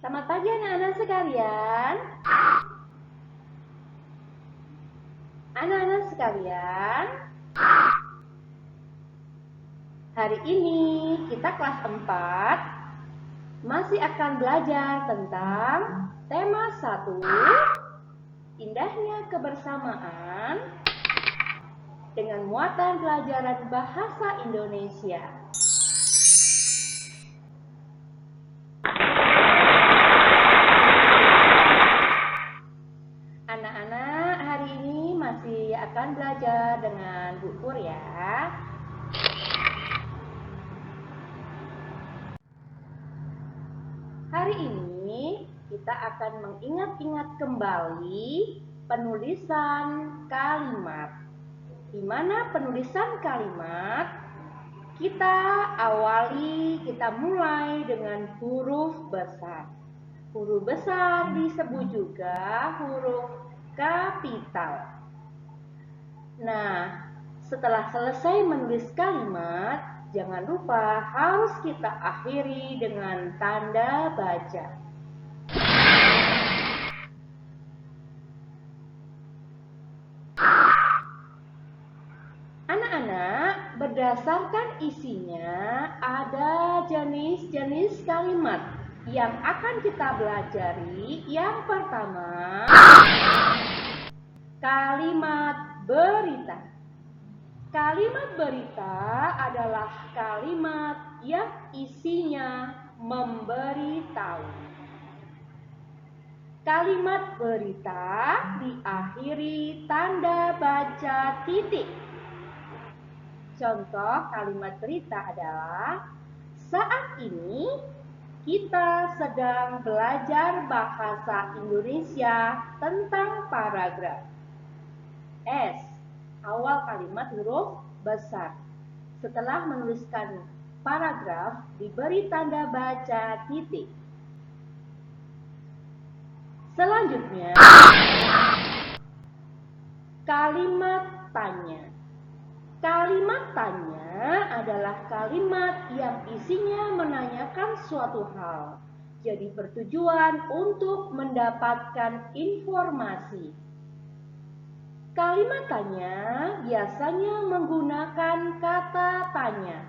Selamat pagi anak-anak sekalian. Anak-anak sekalian, hari ini kita kelas 4 masih akan belajar tentang tema 1, indahnya kebersamaan, dengan muatan pelajaran bahasa Indonesia. Anak-anak hari ini masih akan belajar dengan Bu Pur ya. Hari ini kita akan mengingat-ingat kembali penulisan kalimat. Di mana penulisan kalimat kita mulai dengan huruf besar. Huruf besar disebut juga huruf kapital. Nah, setelah selesai menulis kalimat, jangan lupa harus kita akhiri dengan tanda baca. Anak-anak, berdasarkan isinya ada jenis-jenis kalimat yang akan kita pelajari. Yang pertama, kalimat berita. Kalimat berita adalah kalimat yang isinya memberitahu. Kalimat berita diakhiri tanda baca titik. Contoh kalimat berita adalah, saat ini kita sedang belajar bahasa Indonesia tentang paragraf. S. Awal kalimat huruf besar. Setelah menuliskan paragraf, diberi tanda baca titik. Selanjutnya, kalimat tanya. Kalimat tanya adalah kalimat yang isinya menanyakan suatu hal, jadi bertujuan untuk mendapatkan informasi. Kalimat tanya biasanya menggunakan kata tanya.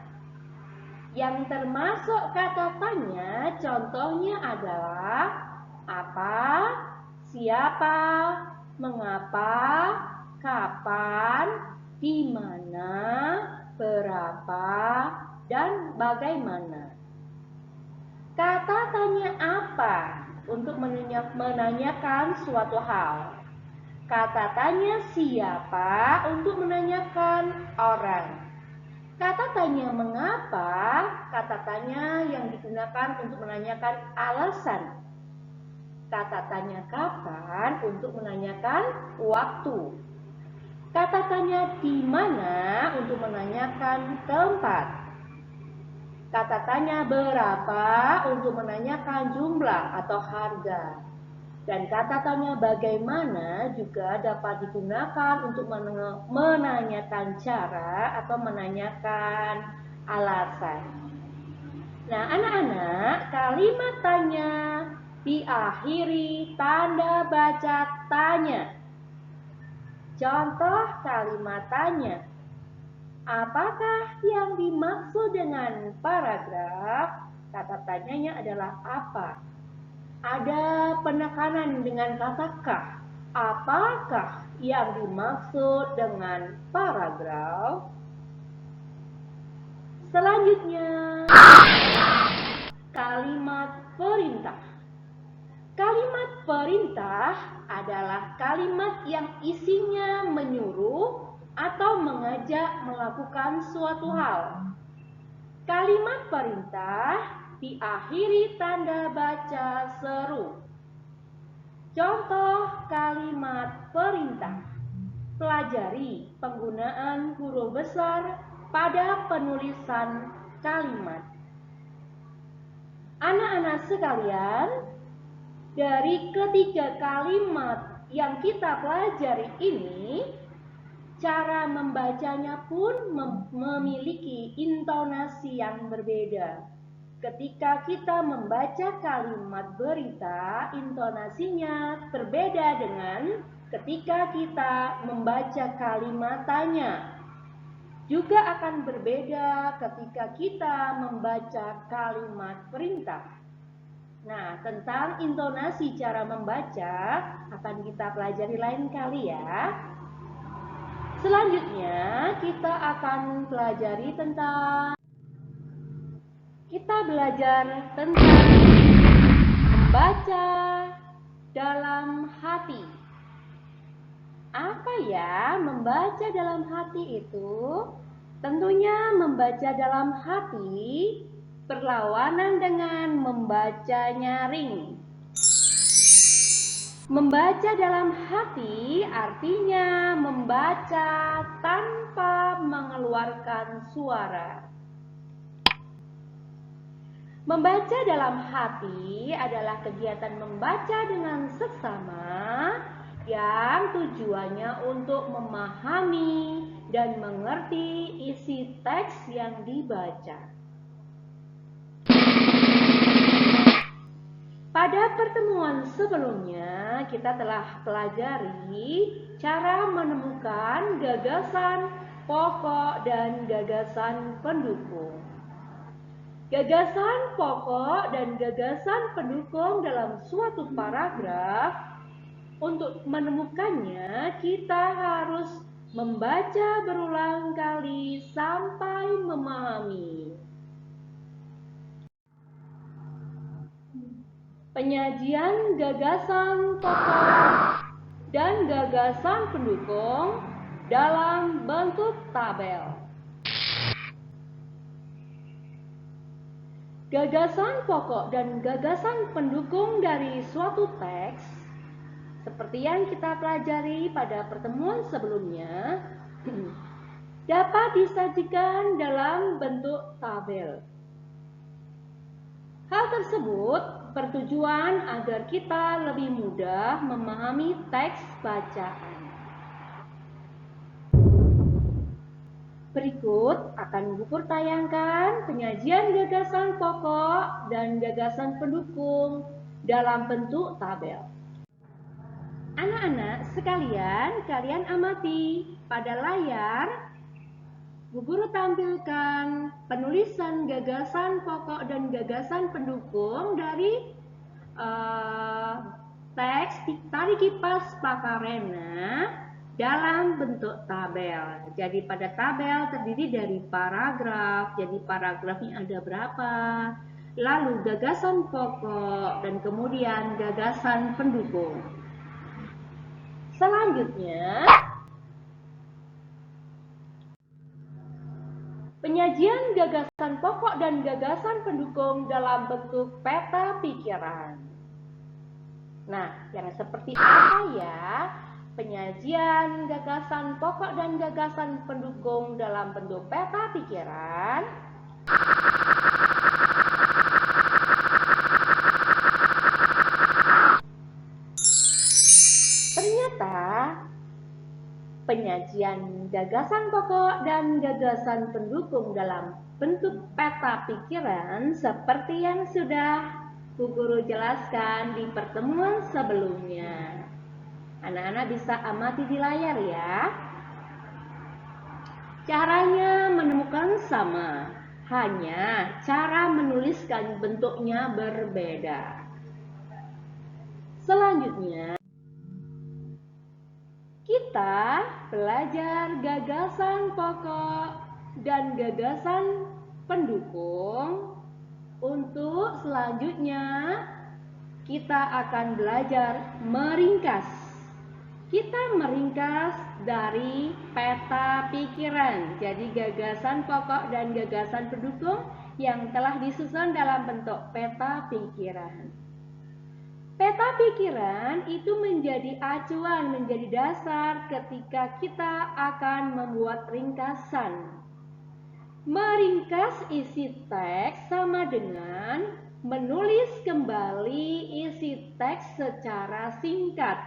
Yang termasuk kata tanya contohnya adalah apa, siapa, mengapa, kapan, di mana, berapa, dan bagaimana. Kata tanya apa untuk menanyakan suatu hal. Kata tanya siapa untuk menanyakan orang. Kata tanya mengapa, kata tanya yang digunakan untuk menanyakan alasan. Kata tanya kapan untuk menanyakan waktu. Kata tanya di mana untuk menanyakan tempat. Kata tanya berapa untuk menanyakan jumlah atau harga. Dan kata tanya bagaimana juga dapat digunakan untuk menanyakan cara atau menanyakan alasan. Nah, anak-anak, kalimat tanya diakhiri tanda baca tanya. Contoh kalimat tanya, apakah yang dimaksud dengan paragraf? Kata tanyanya adalah apa? Ada penekanan dengan kata kah. Apakah yang dimaksud dengan paragraf? Selanjutnya, kalimat perintah. Kalimat perintah adalah kalimat yang isinya menyuruh atau mengajak melakukan suatu hal. Kalimat perintah diakhiri tanda baca seru. Contoh kalimat perintah. Pelajari penggunaan huruf besar pada penulisan kalimat. Anak-anak sekalian, dari ketiga kalimat yang kita pelajari ini, cara membacanya pun memiliki intonasi yang berbeda. ketika kita membaca kalimat berita, intonasinya berbeda dengan ketika kita membaca kalimat tanya. Juga akan berbeda ketika kita membaca kalimat perintah. Nah, tentang intonasi cara membaca akan kita pelajari lain kali ya. Selanjutnya kita akan pelajari tentang membaca dalam hati. Apa ya membaca dalam hati itu? Tentunya membaca dalam hati berlawanan dengan membaca nyaring. Membaca dalam hati artinya membaca tanpa mengeluarkan suara. Membaca dalam hati adalah kegiatan membaca dengan seksama yang tujuannya untuk memahami dan mengerti isi teks yang dibaca. Pada pertemuan sebelumnya, kita telah pelajari cara menemukan gagasan pokok dan gagasan pendukung. Gagasan pokok dan gagasan pendukung dalam suatu paragraf. Untuk menemukannya, kita harus membaca berulang kali sampai memahami. Penyajian gagasan pokok dan gagasan pendukung dalam bentuk tabel. Gagasan pokok dan gagasan pendukung dari suatu teks, seperti yang kita pelajari pada pertemuan sebelumnya, dapat disajikan dalam bentuk tabel. Hal tersebut bertujuan agar kita lebih mudah memahami teks bacaan. Berikut akan Gufur tayangkan penyajian gagasan pokok dan gagasan pendukung dalam bentuk tabel. Anak-anak sekalian, kalian amati pada layar. Bu Guru tampilkan penulisan gagasan pokok dan gagasan pendukung dari teks Tari Kipas Pakarena dalam bentuk tabel. Jadi pada tabel terdiri dari paragraf. Jadi paragrafnya ada berapa? Lalu gagasan pokok dan kemudian gagasan pendukung. Selanjutnya, penyajian gagasan pokok dan gagasan pendukung dalam bentuk peta pikiran. Nah, yang seperti apa ya penyajian gagasan pokok dan gagasan pendukung dalam bentuk peta pikiran? Ternyata penyajian gagasan pokok dan gagasan pendukung dalam bentuk peta pikiran seperti yang sudah Bu Guru jelaskan di pertemuan sebelumnya. Anak-anak bisa amati di layar ya. Caranya menemukan sama, hanya cara menuliskan bentuknya berbeda. Selanjutnya, kita belajar gagasan pokok dan gagasan pendukung. Untuk selanjutnya, kita akan belajar meringkas. Kita meringkas dari peta pikiran. Jadi gagasan pokok dan gagasan pendukung yang telah disusun dalam bentuk peta pikiran. Peta pikiran itu menjadi acuan, menjadi dasar ketika kita akan membuat ringkasan. Meringkas isi teks sama dengan menulis kembali isi teks secara singkat.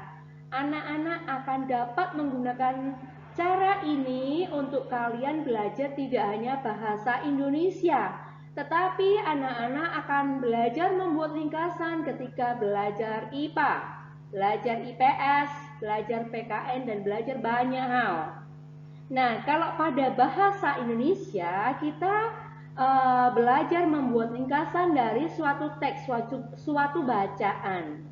Anak-anak akan dapat menggunakan cara ini untuk kalian belajar tidak hanya bahasa Indonesia, Tetapi anak-anak akan belajar membuat ringkasan ketika belajar IPA, belajar IPS, belajar PKN, dan belajar banyak hal. Nah, kalau pada bahasa Indonesia kita belajar membuat ringkasan dari suatu teks, suatu bacaan.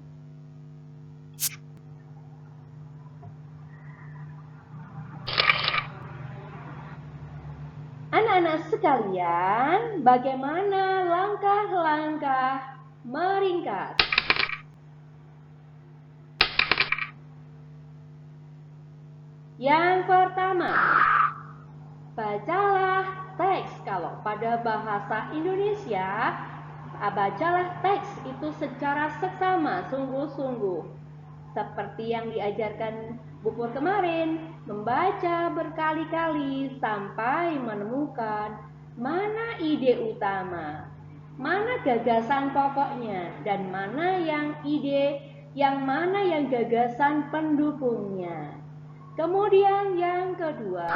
Anak-anak sekalian, bagaimana langkah-langkah meringkas? Yang pertama, bacalah teks. Kalau pada bahasa Indonesia, bacalah teks itu secara seksama, sungguh-sungguh. Seperti yang diajarkan Bu Pur kemarin, membaca berkali-kali sampai menemukan mana ide utama, mana gagasan pokoknya, dan mana yang mana yang gagasan pendukungnya. Kemudian yang kedua,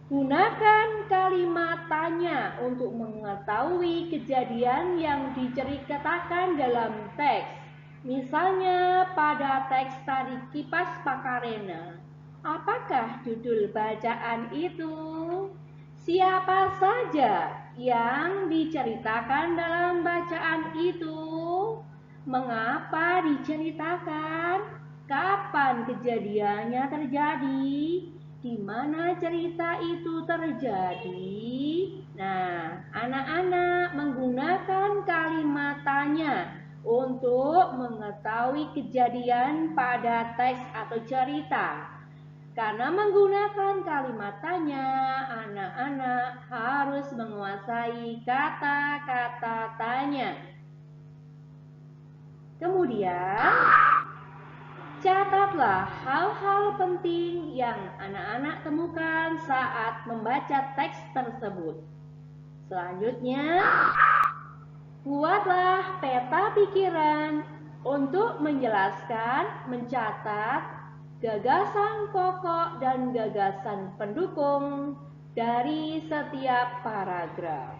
gunakan kalimat tanya untuk mengetahui kejadian yang diceritakan dalam teks. Misalnya pada teks tadi Kipas Pakarena, apakah judul bacaan itu? Siapa saja yang diceritakan dalam bacaan itu? Mengapa diceritakan? Kapan kejadiannya terjadi? Di mana cerita itu terjadi? Nah, anak-anak menggunakan kalimat tanya untuk mengetahui kejadian pada teks atau cerita. Karena menggunakan kalimat tanya, anak-anak harus menguasai kata-kata tanya. Kemudian, catatlah hal-hal penting yang anak-anak temukan saat membaca teks tersebut. Selanjutnya, buatlah peta pikiran untuk menjelaskan, mencatat gagasan pokok dan gagasan pendukung dari setiap paragraf.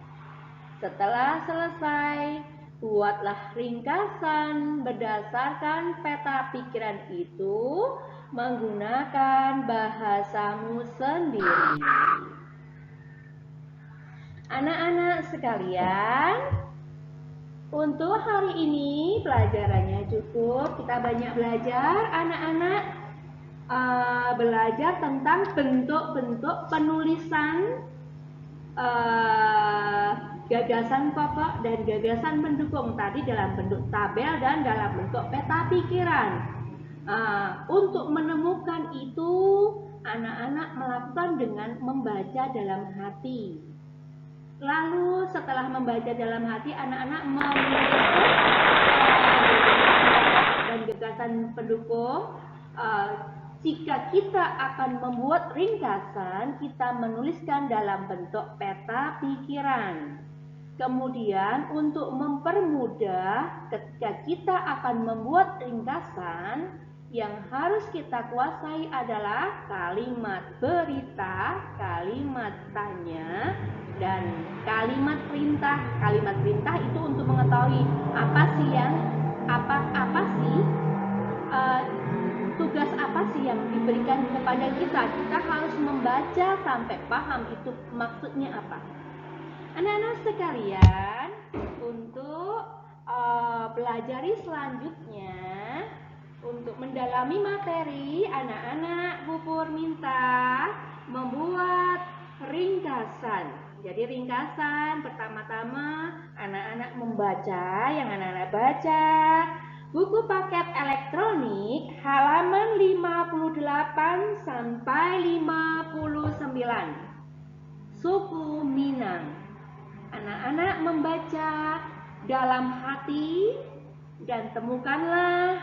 Setelah selesai, buatlah ringkasan berdasarkan peta pikiran itu menggunakan bahasamu sendiri. Anak-anak sekalian, untuk hari ini pelajarannya cukup. Kita banyak belajar, anak-anak belajar tentang bentuk-bentuk penulisan gagasan pokok dan gagasan pendukung tadi dalam bentuk tabel dan dalam bentuk peta pikiran. Untuk menemukan itu, anak-anak melakukan dengan membaca dalam hati. Lalu setelah membaca dalam hati, anak-anak menuliskan dan gagasan pendukung. Jika kita akan membuat ringkasan, kita menuliskan dalam bentuk peta pikiran. Kemudian untuk mempermudah ketika kita akan membuat ringkasan, yang harus kita kuasai adalah kalimat berita, kalimat tanya, dan kalimat perintah. Kalimat perintah itu untuk mengetahui tugas apa sih yang diberikan kepada kita. Kita harus membaca sampai paham itu maksudnya apa. Anak-anak sekalian, untuk pelajari selanjutnya, untuk mendalami materi, anak-anak Bu Pur minta membuat ringkasan. Jadi ringkasan pertama-tama anak-anak membaca, yang anak-anak baca buku paket elektronik halaman 58 sampai 59. Suku Minang. Anak-anak membaca dalam hati dan temukanlah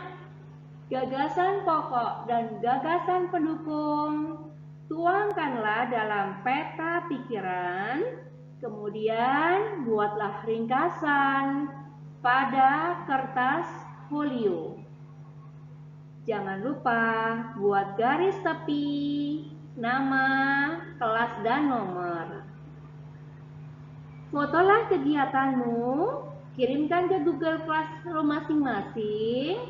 gagasan pokok dan gagasan pendukung. Tuangkanlah dalam peta pikiran, kemudian buatlah ringkasan pada kertas folio. Jangan lupa buat garis tepi, nama, kelas, dan nomor. Fotolah kegiatanmu, kirimkan ke Google Classroom masing-masing.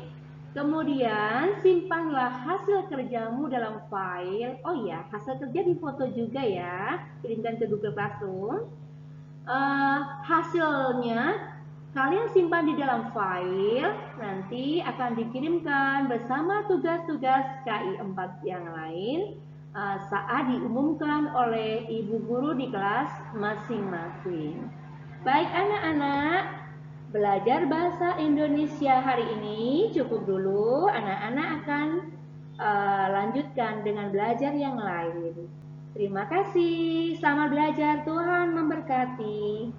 Kemudian simpanlah hasil kerjamu dalam file. Oh ya, hasil kerja difoto juga ya. Kirimkan ke Google Classroom. Hasilnya kalian simpan di dalam file. Nanti akan dikirimkan bersama tugas-tugas KI 4 yang lain saat diumumkan oleh ibu guru di kelas masing-masing. Baik anak-anak, belajar bahasa Indonesia hari ini cukup dulu. Anak-anak akan lanjutkan dengan belajar yang lain. Terima kasih. Selamat belajar. Tuhan memberkati.